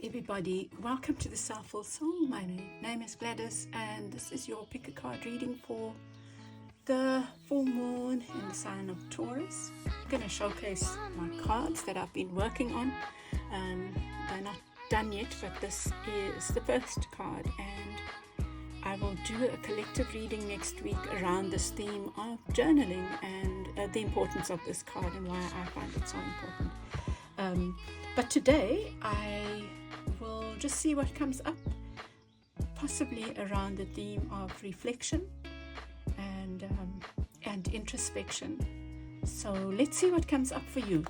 everybody, welcome to the Soulful Soul. My name is Gladys and this is your pick a card reading for the full moon in the sign of Taurus. I'm going to showcase my cards that I've been working on. They're not done yet, but this is the first card, and I will do a collective reading next week around this theme of journaling and the importance of this card and why I find it so important. But today I will just see what comes up, possibly around the theme of reflection and introspection. So let's see what comes up for you.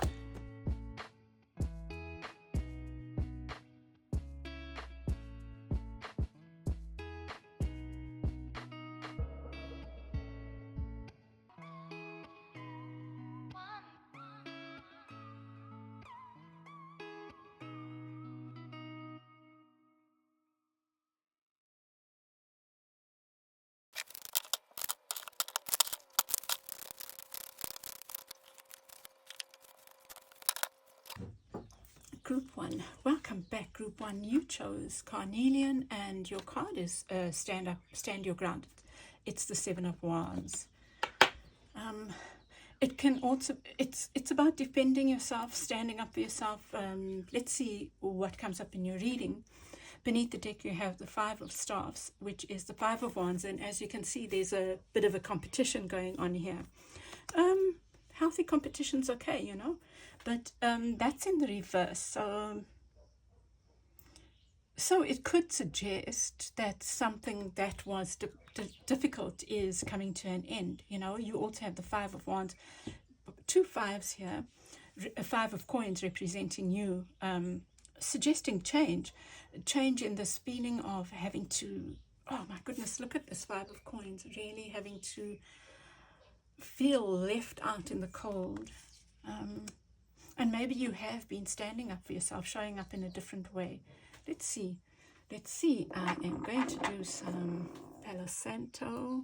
Group 1, welcome back. Group 1, you chose Carnelian and your card is stand your ground. It's the 7 of Wands. It can also, it's about defending yourself, standing up for yourself. Let's see what comes up in your reading. Beneath the deck you have the 5 of Staffs, which is the 5 of Wands, and as you can see there's a bit of a competition going on here. Healthy competition's okay, you know, but that's in the reverse. So it could suggest that something that was difficult is coming to an end. You know, you also have the 5 of Wands, 2 5s here, a 5 of Coins representing you, suggesting change in this feeling of having to, oh my goodness, look at this 5 of Coins, really having to feel left out in the cold. And maybe you have been standing up for yourself, showing up in a different way. Let's see. I am going to do some Palo Santo.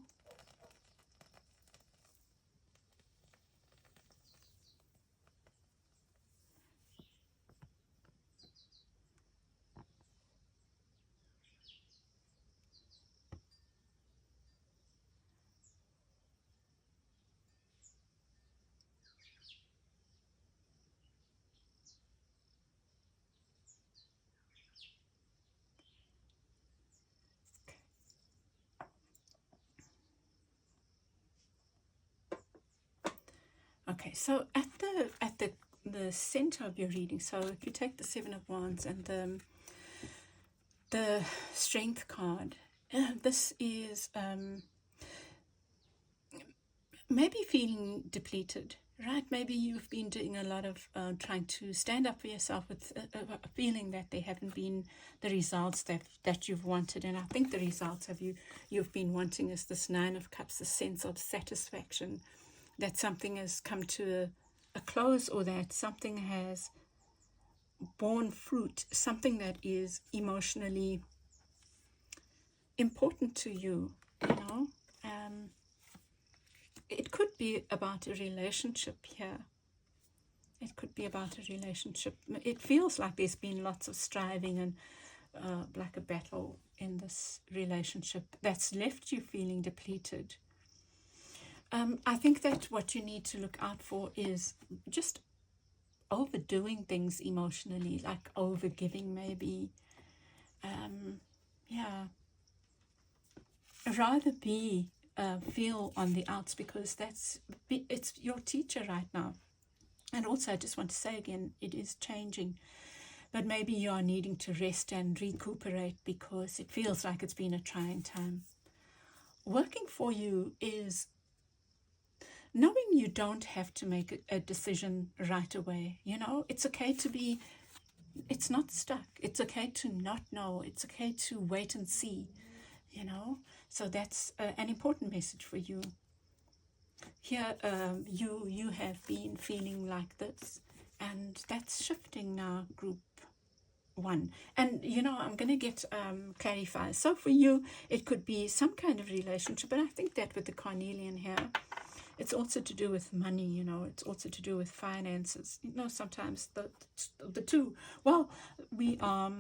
Okay, so at the center of your reading, so if you take the 7 of Wands and the Strength card, this is maybe feeling depleted, right? Maybe you've been doing a lot of trying to stand up for yourself with a feeling that there haven't been the results that you've wanted. And I think the results you've been wanting is this 9 of Cups, the sense of satisfaction, that something has come to a close, or that something has borne fruit, something that is emotionally important to you, you know. It could be about a relationship here. It could be about a relationship. It feels like there's been lots of striving and like a battle in this relationship that's left you feeling depleted. I think that what you need to look out for is just overdoing things emotionally, like overgiving maybe. Rather feel on the outs, because it's your teacher right now. And also I just want to say again, it is changing, but maybe you are needing to rest and recuperate because it feels like it's been a trying time. Working for you is knowing you don't have to make a decision right away. You know, it's okay it's not stuck. It's okay to not know. It's okay to wait and see, you know. So that's an important message for you. Here, you have been feeling like this, and that's shifting now, Group 1. And, you know, I'm going to get clarify. So for you, it could be some kind of relationship, but I think that with the Carnelian here, It's also to do with money, you know. It's also to do with finances. You know, sometimes the two. Well, we are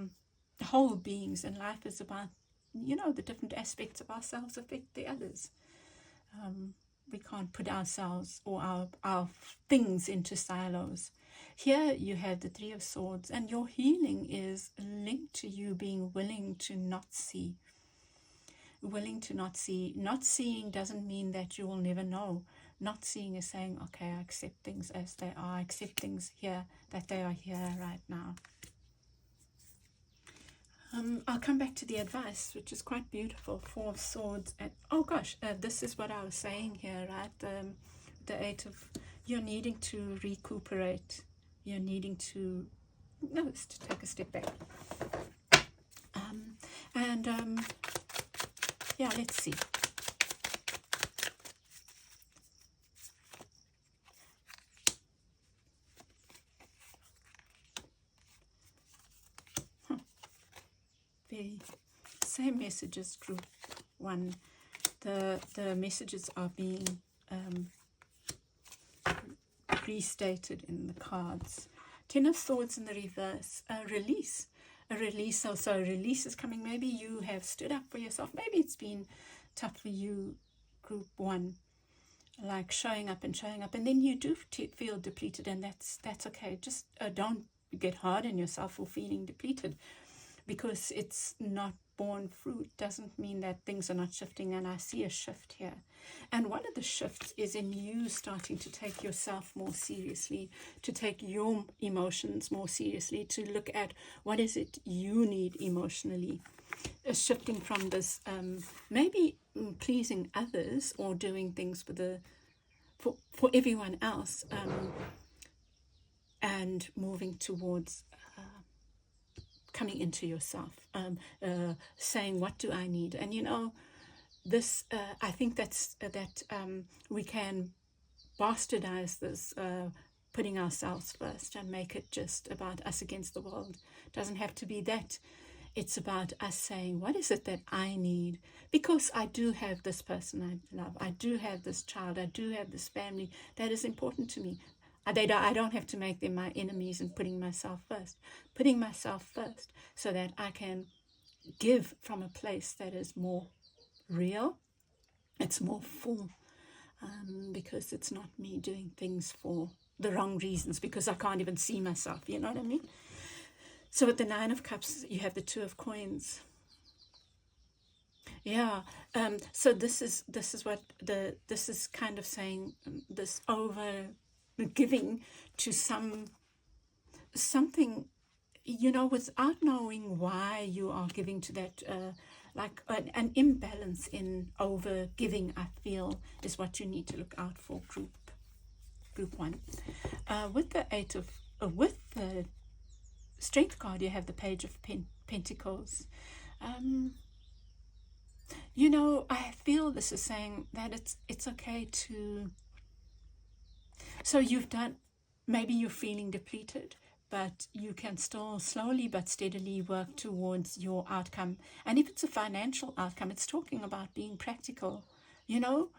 whole beings, and life is about, you know, the different aspects of ourselves affect the others. We can't put ourselves or our things into silos. Here you have the Three of Swords, and your healing is linked to you being willing to not see. Willing to not see. Not seeing doesn't mean that you will never know. Not seeing is saying, okay, I accept things as they are. I accept things here, that they are here right now. I'll come back to the advice, which is quite beautiful. Four of Swords. And oh gosh, this is what I was saying here, right? The Eight of, you're needing to recuperate. You're needing to, no, it's to take a step back. Yeah, let's see. The same messages, group one. The messages are being restated in the cards. Ten of Swords in the reverse. A release. A release. So a release is coming. Maybe you have stood up for yourself. Maybe it's been tough for you, group one. Like showing up, and then you do feel depleted, and that's okay. Just don't get hard on yourself for feeling depleted, because it's not borne fruit doesn't mean that things are not shifting, and I see a shift here. And one of the shifts is in you starting to take yourself more seriously, to take your emotions more seriously, to look at what is it you need emotionally. Shifting from this maybe pleasing others or doing things for everyone else, and moving towards coming into yourself, saying, what do I need? And you know, this I think that we can bastardize this, putting ourselves first, and make it just about us against the world. It doesn't have to be that. It's about us saying, what is it that I need? Because I do have this person I love. I do have this child. I do have this family that is important to me. I don't have to make them my enemies and putting myself first. Putting myself first so that I can give from a place that is more real. It's more full. Because it's not me doing things for the wrong reasons, because I can't even see myself. You know what I mean? So with the Nine of Cups, you have the Two of Coins. Yeah. So this is kind of saying this over giving to something, you know, without knowing why you are giving to that, like an imbalance in over giving, I feel, is what you need to look out for, group one. With the with the Strength card, you have the Page of Pentacles. You know, I feel this is saying that it's okay to. So you've done. Maybe you're feeling depleted, but you can still slowly but steadily work towards your outcome. And if it's a financial outcome, it's talking about being practical. You know,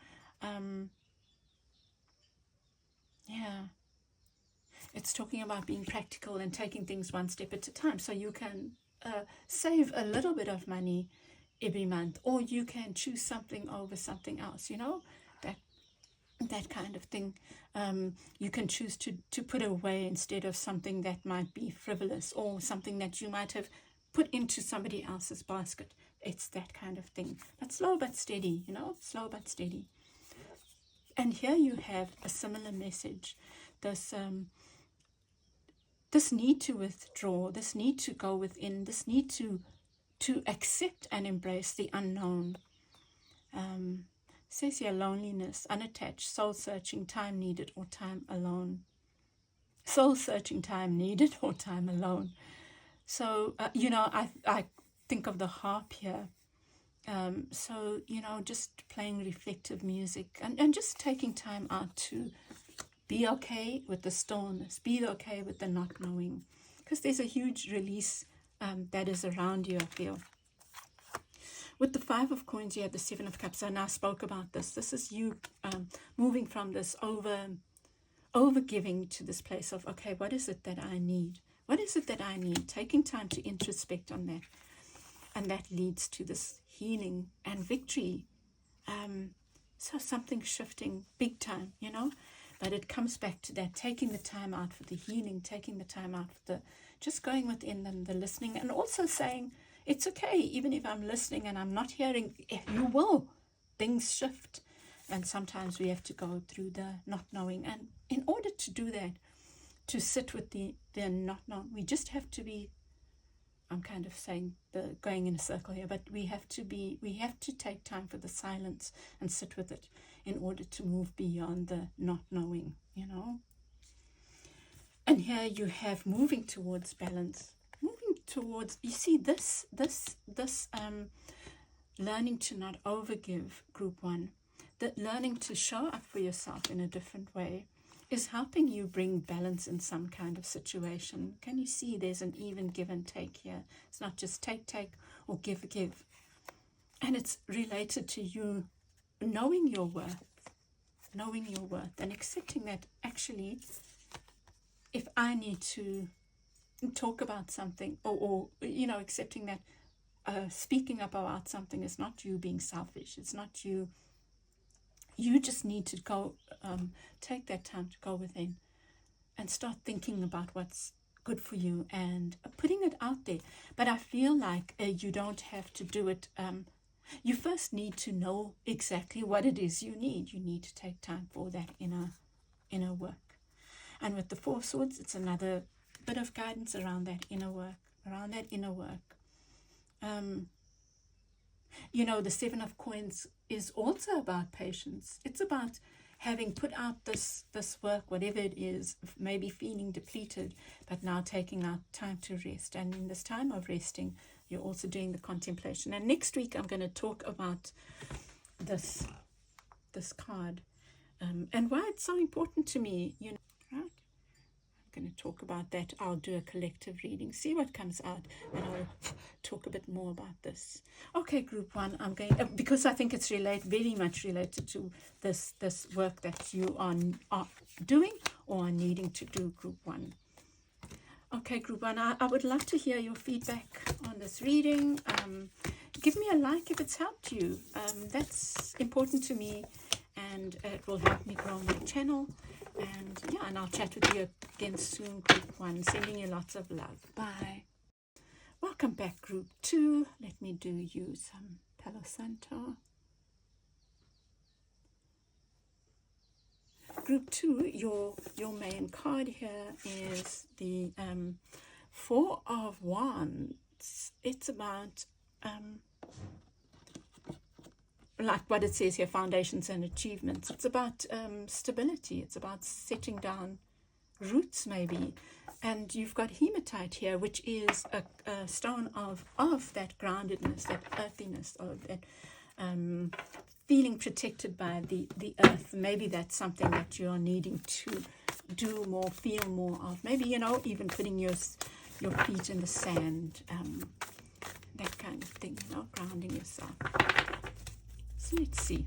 yeah. It's talking about being practical and taking things one step at a time. So you can save a little bit of money every month, or you can choose something over something else, you know, that kind of thing. You can choose to put away instead of something that might be frivolous, or something that you might have put into somebody else's basket. It's that kind of thing. But slow but steady, you know, slow but steady. And here you have a similar message. This need to withdraw, this need to go within, this need to accept and embrace the unknown. Says here, loneliness, unattached, soul-searching, time needed or time alone. Soul-searching, time needed or time alone. So, you know, I think of the harp here. So, you know, just playing reflective music and just taking time out to be okay with the stillness, be okay with the not knowing, because there's a huge release that is around you, I feel. With the Five of Coins, you have the Seven of Cups. I now spoke about this. This is you moving from this over giving to this place of, okay, what is it that I need? What is it that I need? Taking time to introspect on that. And that leads to this healing and victory. So something shifting big time, you know. But it comes back to that, taking the time out for the healing, taking the time out for the just going within them, the listening, and also saying, it's okay, even if I'm listening and I'm not hearing, you will. Things shift. And sometimes we have to go through the not knowing. And in order to do that, to sit with the not knowing, we just have to be, I'm kind of saying going in a circle here, but we have to take time for the silence and sit with it in order to move beyond the not knowing, you know. And here you have moving towards balance, moving towards, you see, this learning to not overgive, group one, that learning to show up for yourself in a different way is helping you bring balance in some kind of situation. Can you see there's an even give and take here? It's not just take or give. And it's related to you knowing your worth and accepting that actually, if I need to talk about something or you know, accepting that speaking up about something is not you being selfish. It's not you. You just need to go, take that time to go within and start thinking about what's good for you and putting it out there. But I feel like you don't have to do it. You first need to know exactly what it is you need. You need to take time for that inner work. And with the Four of Swords, it's another bit of guidance around that inner work. You know, the Seven of Coins is also about patience. It's about having put out this work, whatever it is, maybe feeling depleted, but now taking out time to rest. And in this time of resting, you're also doing the contemplation. And next week, I'm going to talk about this card and why it's so important to me, you know, right? Going to talk about that. I'll do a collective reading, see what comes out, and I'll talk a bit more about this. Okay, group one, I'm going because I think it's very much related to this work that you are doing or are needing to do, group one. Okay, group one, I would love to hear your feedback on this reading. Give me a like if it's helped you. That's important to me, and it will help me grow my channel. And yeah, and I'll chat with you again soon, group one. Sending you lots of love. Bye. Welcome back, group two. Let me do you some Palo Santo. Group two, your main card here is the Four of Wands. It's about like what it says here, foundations and achievements. It's about stability. It's about setting down roots, maybe. And you've got Hemetite here, which is a stone of that groundedness, that earthiness, of that feeling protected by the earth. Maybe that's something that you're needing to do more, feel more of. Maybe, you know, even putting your feet in the sand, that kind of thing, you know, grounding yourself. So let's see.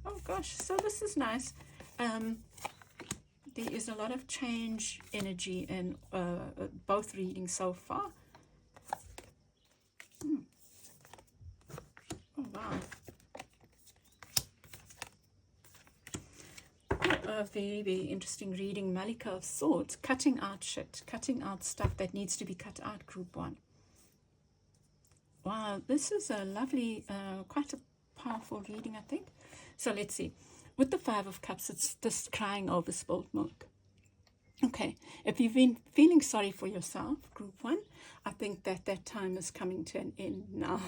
Oh gosh, so this is nice. There is a lot of change energy in both readings so far. Oh wow. A very, very interesting reading. Malika of Swords, cutting out shit, cutting out stuff that needs to be cut out, group one. Wow, this is a lovely, quite a powerful reading, I think. So let's see. With the Five of Cups, it's this crying over spilled milk. Okay, if you've been feeling sorry for yourself, group one, I think that time is coming to an end now.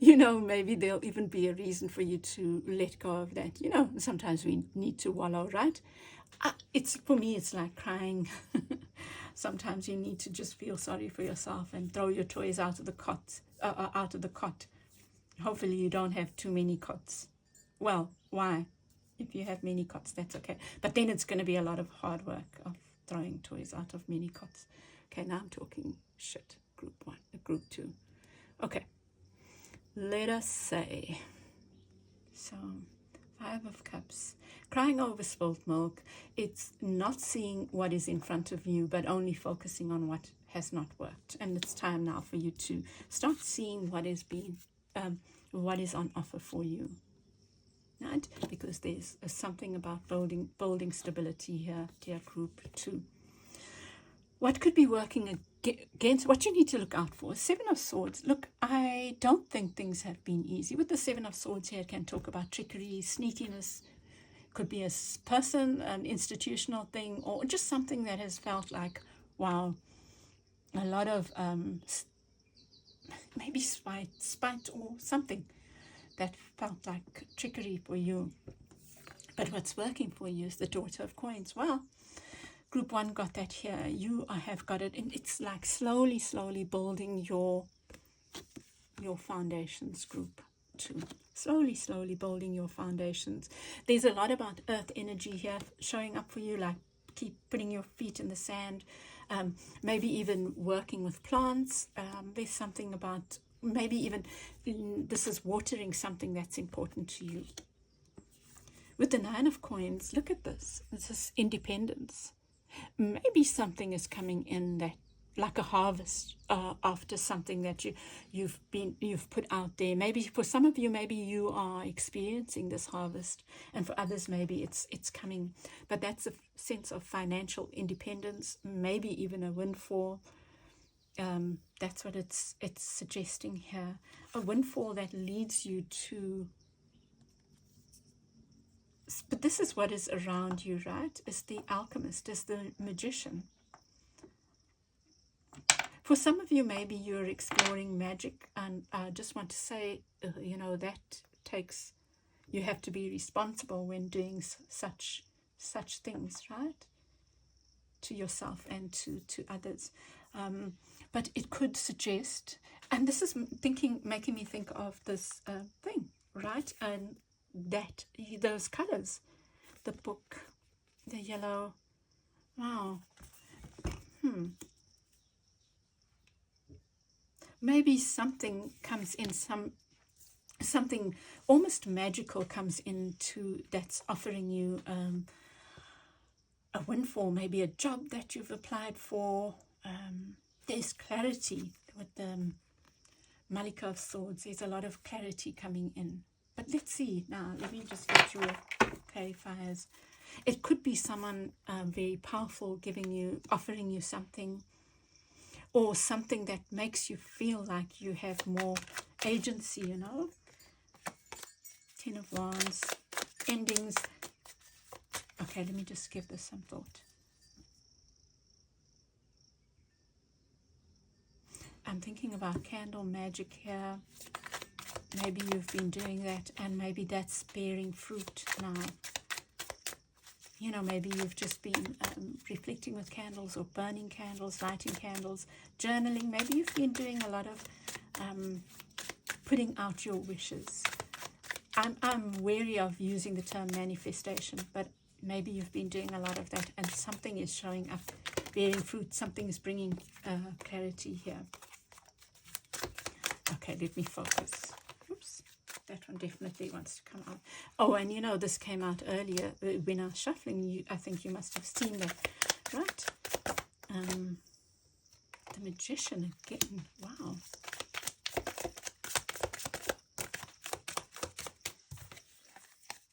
You know, maybe there'll even be a reason for you to let go of that. You know, sometimes we need to wallow, right? For me, it's like crying. Sometimes you need to just feel sorry for yourself and throw your toys out of the cot. Hopefully you don't have too many cots. Well, why? If you have many cots, that's okay. But then it's going to be a lot of hard work of throwing toys out of many cots. Okay, now I'm talking shit. Group 1, group 2. Okay, let us say, so 5 of Cups, crying over spilled milk. It's not seeing what is in front of you, but only focusing on what has not worked. And it's time now for you to start seeing what is on offer for you. Right? Because there's something about building stability here, dear group 2. What could be working against, what you need to look out for? 7 of Swords. Look, I don't think things have been easy. With the 7 of Swords here, it can talk about trickery, sneakiness. Could be a person, an institutional thing, or just something that has felt like, wow, a lot of maybe spite or something that felt like trickery for you. But what's working for you is the Daughter of Coins. Well, Group 1 got that here. You have got it. And it's like slowly building your foundations, Group 2. Slowly building your foundations. There's a lot about earth energy here showing up for you, like keep putting your feet in the sand. Maybe even working with plants. There's something about, maybe even this is watering something that's important to you. With the 9 of Coins, look at this. This is independence. Maybe something is coming in that, like a harvest after something that you've put out there. Maybe for some of you, maybe you are experiencing this harvest, and for others, maybe it's coming. But that's a sense of financial independence, maybe even a windfall. That's what it's suggesting here. A windfall that leads you to. But this is what is around you, right? Is the alchemist, is the magician. For some of you, maybe you're exploring magic, and I just want to say, that takes, you have to be responsible when doing such things, right? To yourself and to others. But it could suggest, and this is making me think of this thing, right? And that those colors, the book, the yellow, wow. Maybe something comes in, something almost magical comes into, that's offering you a windfall, maybe a job that you've applied for. There's clarity with the Malika of Swords. There's a lot of clarity coming in. But let's see now. Let me just get your clarifiers. It could be someone very powerful offering you something, or something that makes you feel like you have more agency, 10 of Wands, endings. Okay, let me just give this some thought. I'm thinking about candle magic here. Maybe you've been doing that, and maybe that's bearing fruit now. Maybe you've just been reflecting with candles, or burning candles, lighting candles, journaling. Maybe you've been doing a lot of putting out your wishes. I'm wary of using the term manifestation, but maybe you've been doing a lot of that, and something is showing up, bearing fruit. Something is bringing clarity here. Okay, let me focus. Oops, that one definitely wants to come out. Oh, and this came out earlier when I was shuffling. I think you must have seen that, right? The Magician again. Wow.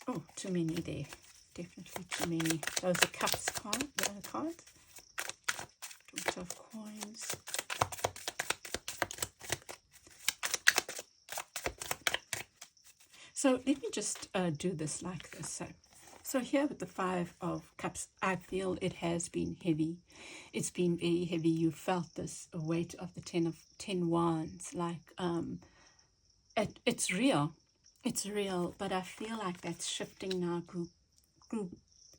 Oh, too many there. Definitely too many. Those are Cups cards. Daughter of Coins. So let me just do this like this. So here with the 5 of Cups, I feel it has been heavy. It's been very heavy. You felt this weight of the 10 Wands. Like it's real. It's real. But I feel like that's shifting now, group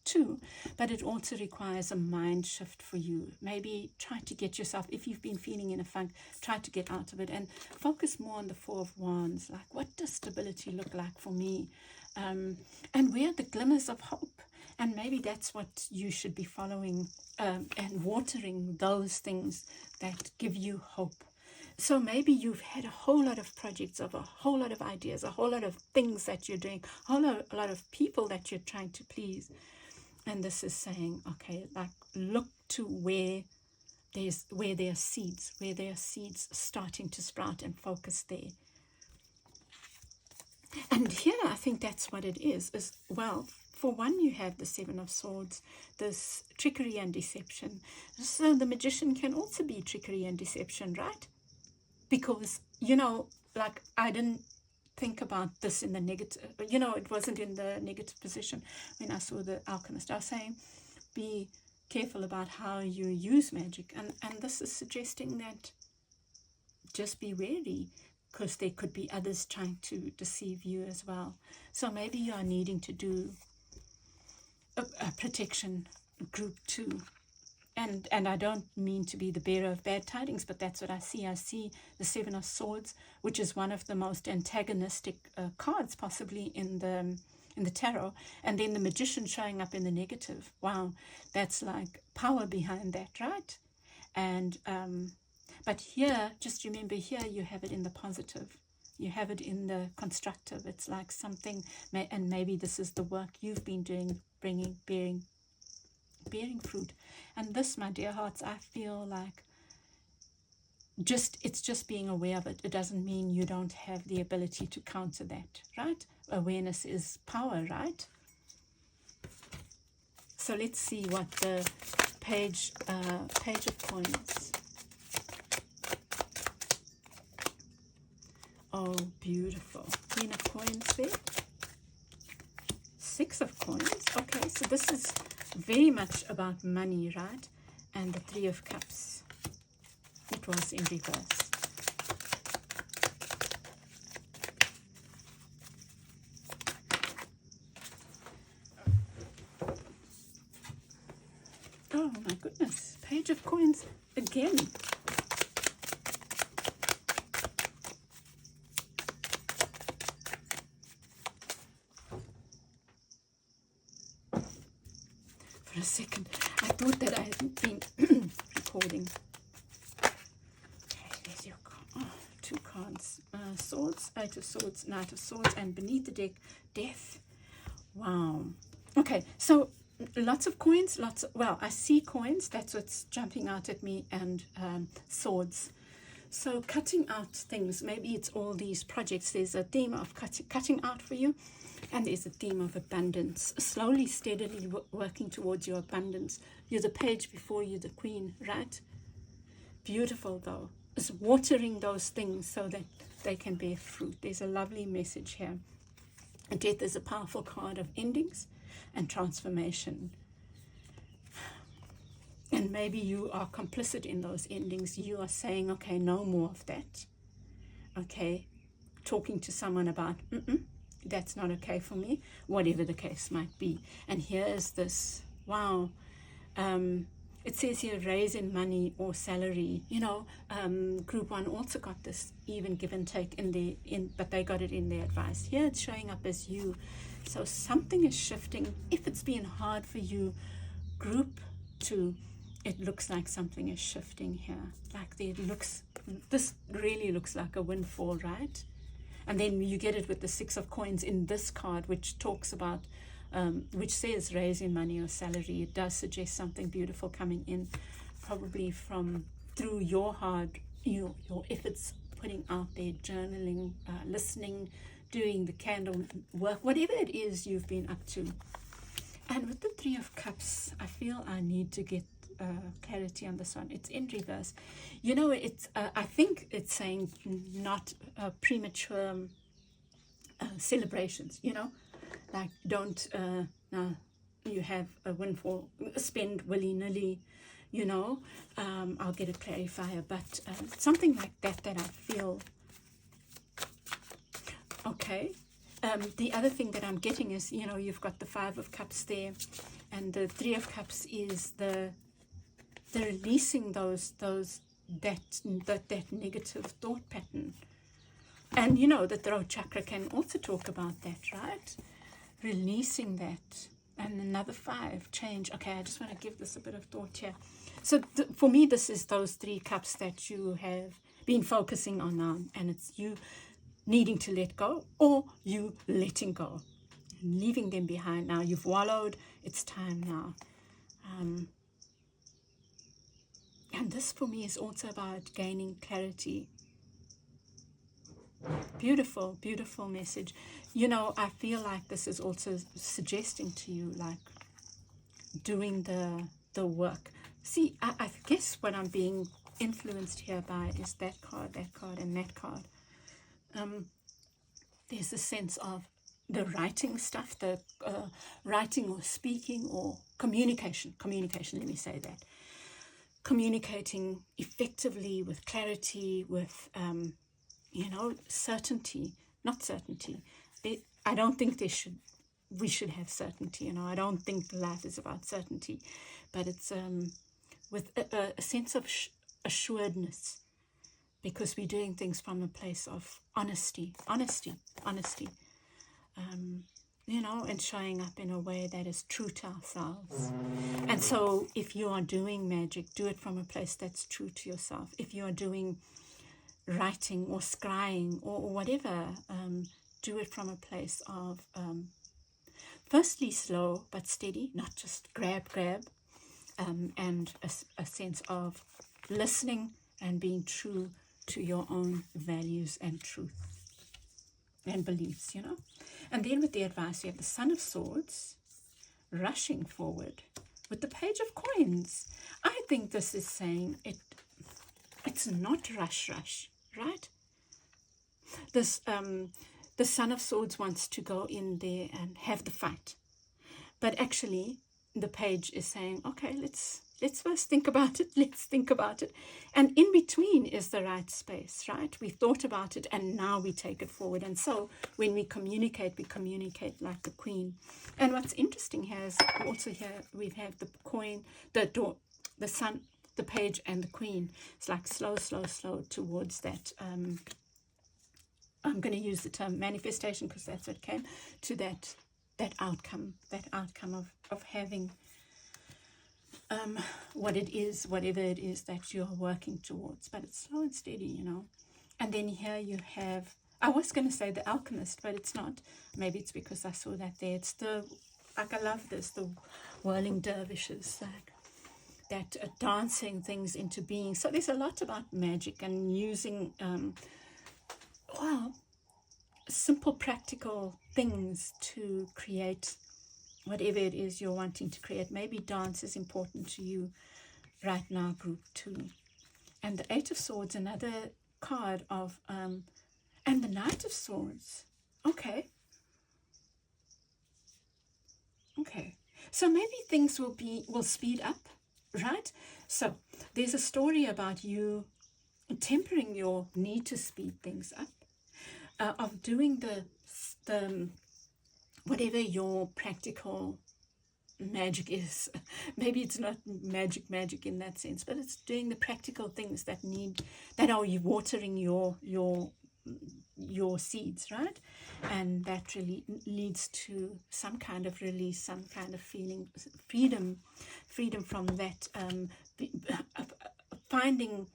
2. But it also requires a mind shift for you. Maybe try to get yourself, if you've been feeling in a funk, try to get out of it and focus more on the 4 of Wands. Like, what does stability look like for me? And where are the glimmers of hope? And maybe that's what you should be following, and watering those things that give you hope. So maybe you've had a whole lot of projects, of a whole lot of ideas, a whole lot of things that you're doing, a lot of people that you're trying to please. And this is saying, okay, like, look to where there are seeds starting to sprout, and focus there. And here I think that's what it is well, for one, you have the Seven of Swords, this trickery and deception. So the magician can also be trickery and deception, right? Because, like, I didn't think about this in the negative, it wasn't in the negative position when I saw the alchemist. I was saying, be careful about how you use magic. And this is suggesting that just be wary, because there could be others trying to deceive you as well. So maybe you are needing to do a protection group too. And I don't mean to be the bearer of bad tidings, but that's what I see. I see the Seven of Swords, which is one of the most antagonistic cards possibly in the tarot, and then the Magician showing up in the negative. Wow, that's like power behind that, right? And but here, just remember, here you have it in the positive. You have it in the constructive. It's like something, and maybe this is the work you've been doing, bearing fruit. And this, my dear hearts, I feel like it's just being aware of it. It doesn't mean you don't have the ability to counter that, right? Awareness is power, right? So let's see what the page of coins. Oh, beautiful. Queen of coins there. Six of coins. Okay, so this is very much about money, right? And the Three of Cups. It was in reverse. Oh my goodness. Page of coins again. For a second, I thought that I hadn't been recording. Okay, there's your two cards. Swords, Eight of Swords, Knight of Swords, and beneath the deck, Death. Wow. Okay, so lots of coins, well, I see coins, that's what's jumping out at me, and swords. So cutting out things, maybe it's all these projects. There's a theme of cutting out for you. And there's a theme of abundance, slowly, steadily working towards your abundance. You're the page before you, the queen, right? Beautiful, though. It's watering those things so that they can bear fruit. There's a lovely message here. And Death is a powerful card of endings and transformation. And maybe you are complicit in those endings. You are saying, okay, no more of that. Okay, talking to someone about, that's not okay for me, whatever the case might be. And here is this, wow, it says here, raise in money or salary. Group 1 also got this even give and take but they got it in their advice. Here it's showing up as you. So something is shifting. If it's been hard for you, group 2, it looks like something is shifting here. Like this really looks like a windfall, right? And then you get it with the Six of Coins in this card, which talks about, which says raising money or salary. It does suggest something beautiful coming in, probably through your hard, your efforts, putting out there, journaling, listening, doing the candle work, whatever it is you've been up to. And with the Three of Cups, I feel I need to get clarity on this one. It's in reverse. It's I think it's saying not premature celebrations, like don't now you have a windfall, spend willy-nilly, I'll get a clarifier, but something like that I feel. Okay. The other thing that I'm getting is, you've got the Five of Cups there, and the Three of Cups is the releasing that negative thought pattern. And the throat chakra can also talk about that, right? Releasing that. And another 5, change. Okay, I just want to give this a bit of thought here. So for me, this is those 3 cups that you have been focusing on now. And it's you needing to let go, or you letting go, leaving them behind. Now you've wallowed. It's time now. And this for me is also about gaining clarity. Beautiful, beautiful message. You know, I feel like this is also suggesting to you, like, doing the work. See, I guess what I'm being influenced here by is that card, and that card. There's a sense of the writing stuff, the writing or speaking or communication, let me say that. Communicating effectively with clarity, with, certainty, not certainty. I don't think we should have certainty, I don't think life is about certainty, but it's with a sense of assuredness, because we're doing things from a place of honesty, and showing up in a way that is true to ourselves. And so if you are doing magic, do it from a place that's true to yourself. If you are doing writing or scrying or whatever, do it from a place of, firstly, slow but steady, not just grab, and a sense of listening and being true to your own values and truth and beliefs, And then with the advice, you have the Son of Swords rushing forward with the Page of Coins. I think this is saying it's not rush, right? This the Son of Swords wants to go in there and have the fight, but actually the page is saying, okay, let's first think about it, and in between is the right space, right? We've thought about it and now we take it forward. And so when we communicate like the Queen. And what's interesting here is also here we have the coin, the Sun, the page, and the Queen. It's like slow towards that. I'm going to use the term manifestation because that's what came to that outcome of having whatever it is that you're working towards. But it's slow and steady, And then here you have, I was going to say the alchemist, but it's not. Maybe it's because I saw that there. It's I love this, the whirling dervishes, like that dancing things into being. So there's a lot about magic and using, simple practical things to create whatever it is you're wanting to create. Maybe dance is important to you right now, group 2. And the 8 of Swords, another card of, and the Knight of Swords. Okay. So maybe things will speed up, right? So there's a story about you tempering your need to speed things up, of doing the whatever your practical magic is. Maybe it's not magic in that sense, but it's doing the practical things that are you watering your seeds, right? And that really leads to some kind of release, some kind of feeling, freedom from that, finding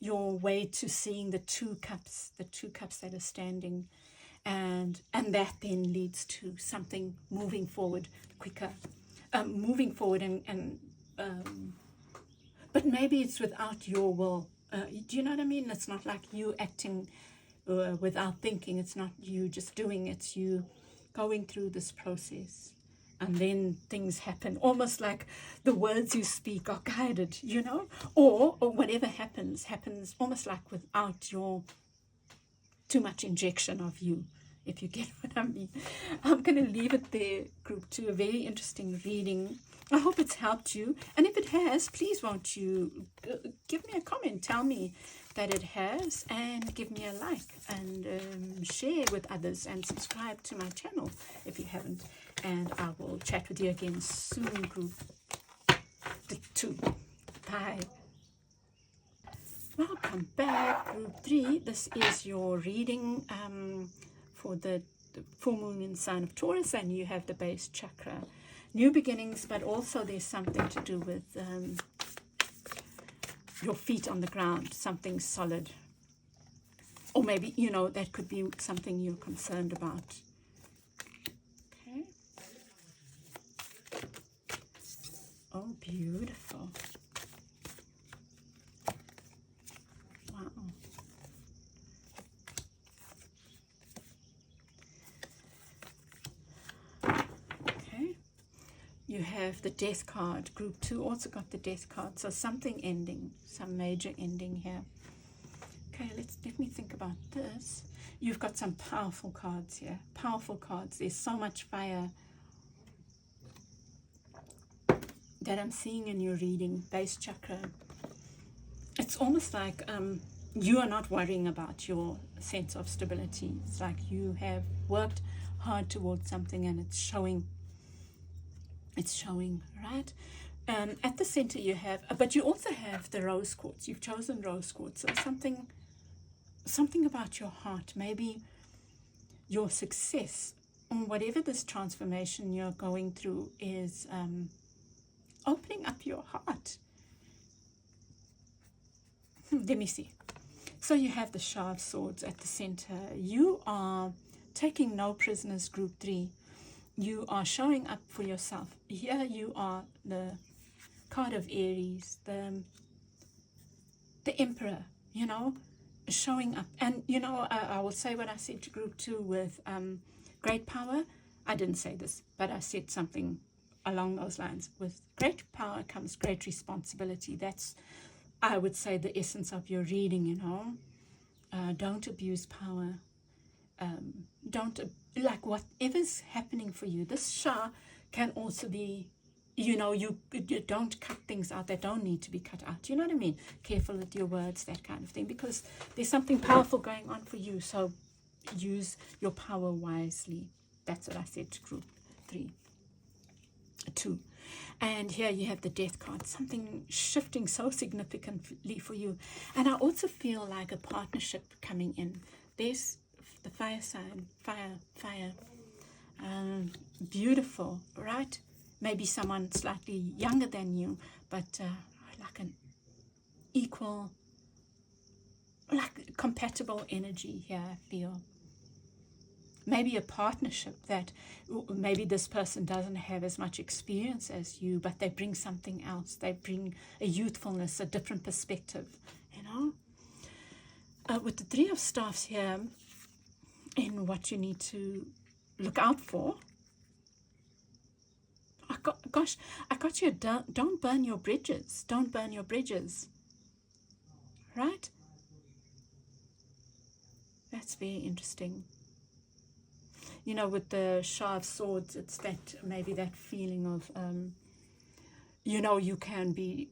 your way to seeing the two cups that are standing, and that then leads to something moving forward quicker, and but maybe it's without your will. Do you know what I mean? It's not like you acting without thinking. It's not you just doing it. It's you going through this process, and then things happen, almost like the words you speak are guided, or whatever happens almost like without your too much injection of you, if you get what I mean. I'm going to leave it there, group 2. A very interesting reading. I hope it's helped you, and if it has, please won't you give me a comment, tell me that it has, and give me a like, and share with others, and subscribe to my channel if you haven't. And I will chat with you again soon, group 2. Bye. Welcome back, group 3. This is your reading for the full moon in sign of Taurus, and you have the base chakra. new beginnings, but also there's something to do with your feet on the ground, something solid. Or maybe, you know, that could be something you're concerned about. Okay. Oh, beautiful. Wow. Okay. You have the death card. Group 2 also got the death card. So something ending, some major ending here. Okay, let me think about this. You've got some powerful cards here. Powerful cards. There's so much fire that I'm seeing in your reading. Base chakra. It's almost like you are not worrying about your sense of stability. It's like you have worked hard towards something and it's showing. It's showing, right? At the center you have, but you also have the rose quartz. You've chosen rose quartz. So something about your heart, maybe your success, or whatever this transformation you're going through is opening up your heart. Let me see. So you have the sharp swords at the center. You are taking no prisoners, group 3. You are showing up for yourself. Here you are the card of Aries, the emperor, you know, showing up. And, you know, I will say what I said to group 2 with great power. I didn't say this, but I said something along those lines. With great power comes great responsibility. That's, I would say, the essence of your reading, you know. Don't abuse power. Don't, like, whatever's happening for you. This Shah can also be, you know, you don't cut things out that don't need to be cut out. You know what I mean? Careful with your words, that kind of thing, because there's something powerful going on for you. So use your power wisely. That's what I said to group 2. And here you have the death card, something shifting so significantly for you. And I also feel like a partnership coming in. There's the fire sign, fire. Beautiful, right? Maybe someone slightly younger than you, but like an equal, like compatible energy here, I feel. Maybe a partnership that maybe this person doesn't have as much experience as you, but they bring something else. They bring a youthfulness, a different perspective, you know. With the 3 of Staffs here, in what you need to look out for, I got you. Don't burn your bridges. Don't burn your bridges. Right? That's very interesting. You know, with the sharp swords, it's that, maybe that feeling of, you know, you can be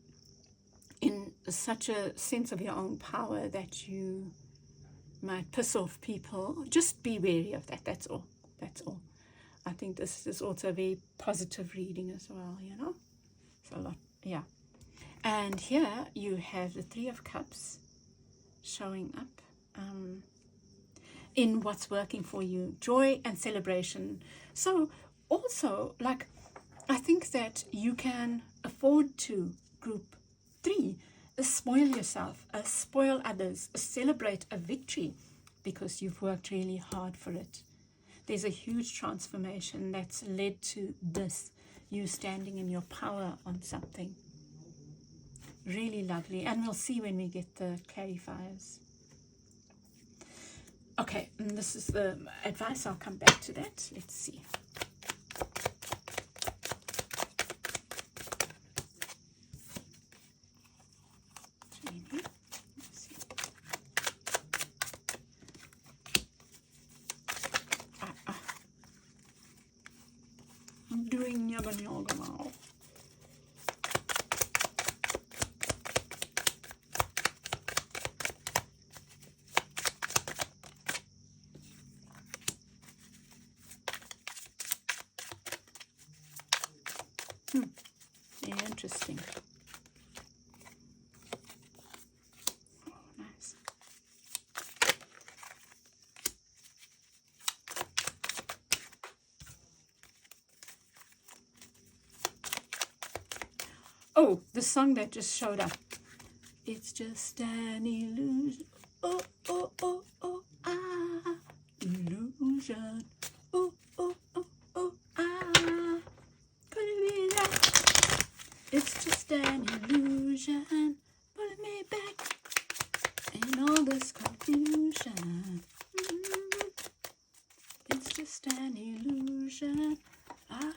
in such a sense of your own power that you might piss off people. Just be wary of that. That's all. That's all. I think this is also a very positive reading as well, you know. It's a lot, yeah. And here you have the 3 of Cups showing up. In what's working for you, joy and celebration. So also, like, I think that you can afford to, group 3, spoil yourself, spoil others, celebrate a victory because you've worked really hard for it. There's a huge transformation that's led to this, you standing in your power on something. Really lovely. And we'll see when we get the clarifiers. Okay, and this is the advice. I'll come back to that. Let's see. I'm doing yoga now. Interesting. Oh, nice. Oh, the song that just showed up. It's just an illusion. Oh, oh, oh, oh, ah. Illusion. Oh, oh, oh, oh, ah. Could it be that? It's just an illusion. Pulling me back in all this confusion. It's just an illusion. Ah.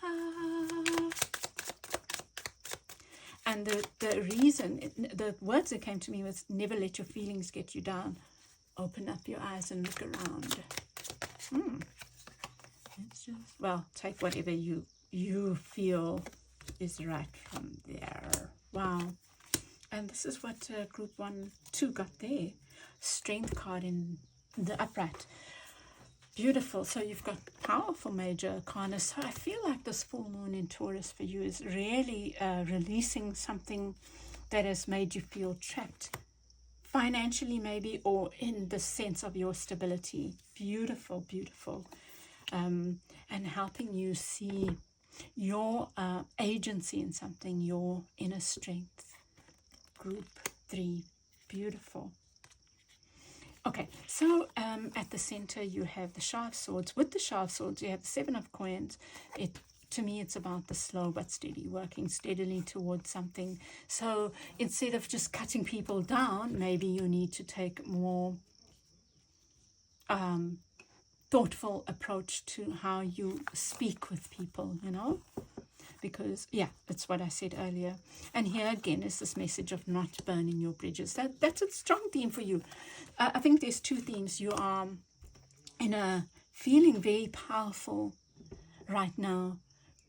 And the reason, the words that came to me was, never let your feelings get you down. Open up your eyes and look around. It's just, well, take whatever you feel is right from there. Wow. And this is what group 1, 2 got there. Strength card in the upright. Beautiful. So you've got powerful major arcana. So I feel like this full moon in Taurus for you is really releasing something that has made you feel trapped. Financially maybe, or in the sense of your stability. Beautiful, beautiful. And helping you see your agency in something, your inner strength. Group 3. Beautiful. Okay, so at the center you have the sharp swords. With the sharp swords you have the 7 of coins. To me it's about the slow but steady, working steadily towards something. So instead of just cutting people down, maybe you need to take more thoughtful approach to how you speak with people, you know. Because, yeah, that's what I said earlier. And here again is this message of not burning your bridges. That's a strong theme for you. I think there's 2 themes. You are in a feeling very powerful right now,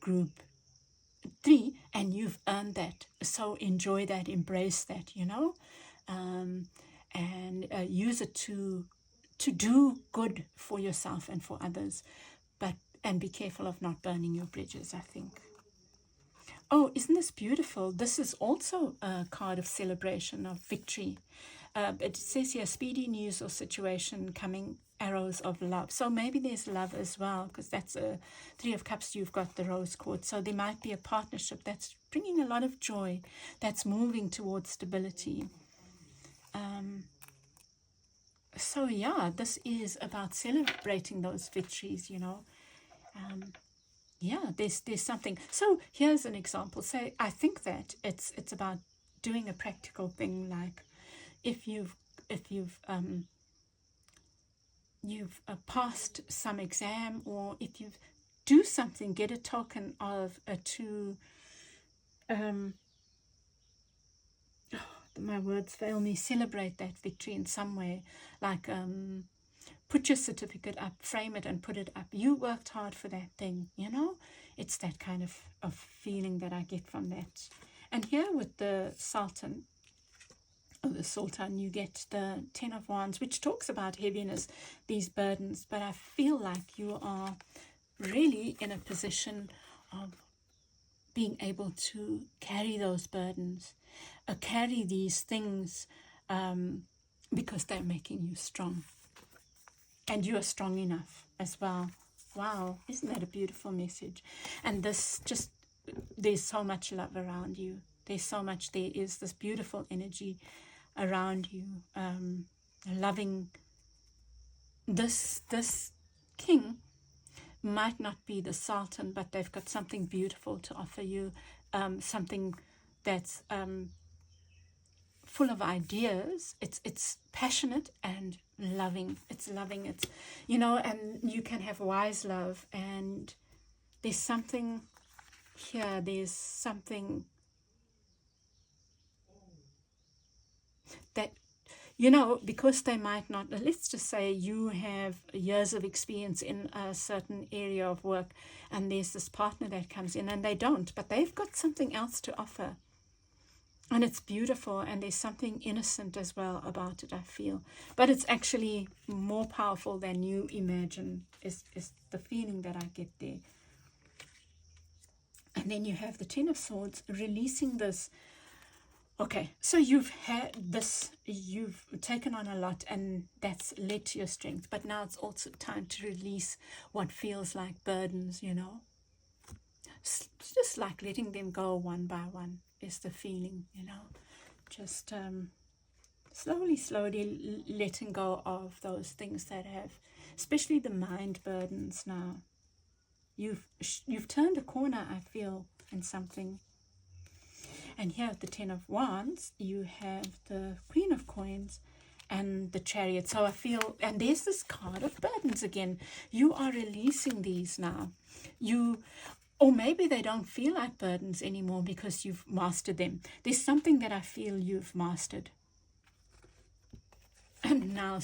group 3, and you've earned that. So enjoy that, embrace that, you know, and use it to do good for yourself and for others, and be careful of not burning your bridges, I think. Oh, isn't this beautiful? This is also a card of celebration, of victory. It says here, speedy news or situation coming, arrows of love. So maybe there's love as well, because that's a 3 of Cups. You've got the rose quartz. So there might be a partnership that's bringing a lot of joy, that's moving towards stability. So yeah, this is about celebrating those victories, you know. Yeah, there's something. So here's an example. Say, I think that it's about doing a practical thing, like if you've passed some exam, or if you do something, get a token of my words fail me, celebrate that victory in some way, like put your certificate up, frame it and put it up. You worked hard for that thing, you know. It's that kind of feeling that I get from that. And here with the Sultan, you get the 10 of Wands, which talks about heaviness, these burdens. But I feel like you are really in a position of being able to carry those burdens, carry these things, because they're making you strong. And you are strong enough as well. Wow, isn't that a beautiful message? And this just, there's so much love around you. There is this beautiful energy around you, loving. This king might not be the Sultan, but they've got something beautiful to offer you, something that's full of ideas. It's passionate and loving. It's loving. It's, you know, and you can have wise love. And there's something here. There's something that, you know, because they might not, let's just say you have years of experience in a certain area of work, and there's this partner that comes in and they don't, but they've got something else to offer. And it's beautiful, and there's something innocent as well about it, I feel. But it's actually more powerful than you imagine, is the feeling that I get there. And then you have the 10 of Swords, releasing this. Okay, so you've had this, you've taken on a lot, and that's led to your strength. But now it's also time to release what feels like burdens, you know. It's just like letting them go one by one. is the feeling, you know. Just slowly letting go of those things that have, especially the mind burdens now. You've turned a corner, I feel, in something. And here at the 10 of Wands, you have the Queen of Coins and the Chariot. So I feel, and there's this card of burdens again. You are releasing these now. Or maybe they don't feel like burdens anymore because you've mastered them. There's something that I feel you've mastered. And now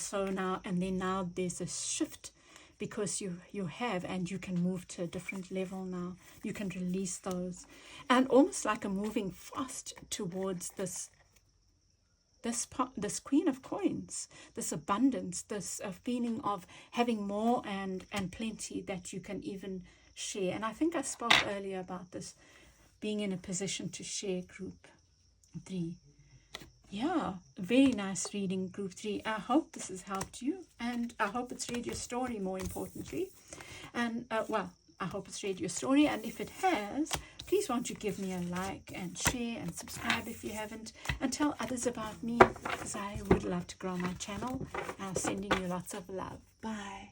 there's a shift because you have, and you can move to a different level now. You can release those. And almost like a moving fast towards this Queen of Coins, this abundance, this feeling of having more and plenty that you can even share. And I think I spoke earlier about this, being in a position to share. Group 3. Yeah, very nice reading, Group 3. I hope this has helped you, and I hope it's read your story, more importantly. And I hope it's read your story, and if it has, please won't you give me a like and share and subscribe if you haven't, and tell others about me, because I would love to grow my channel. I'm sending you lots of love. Bye.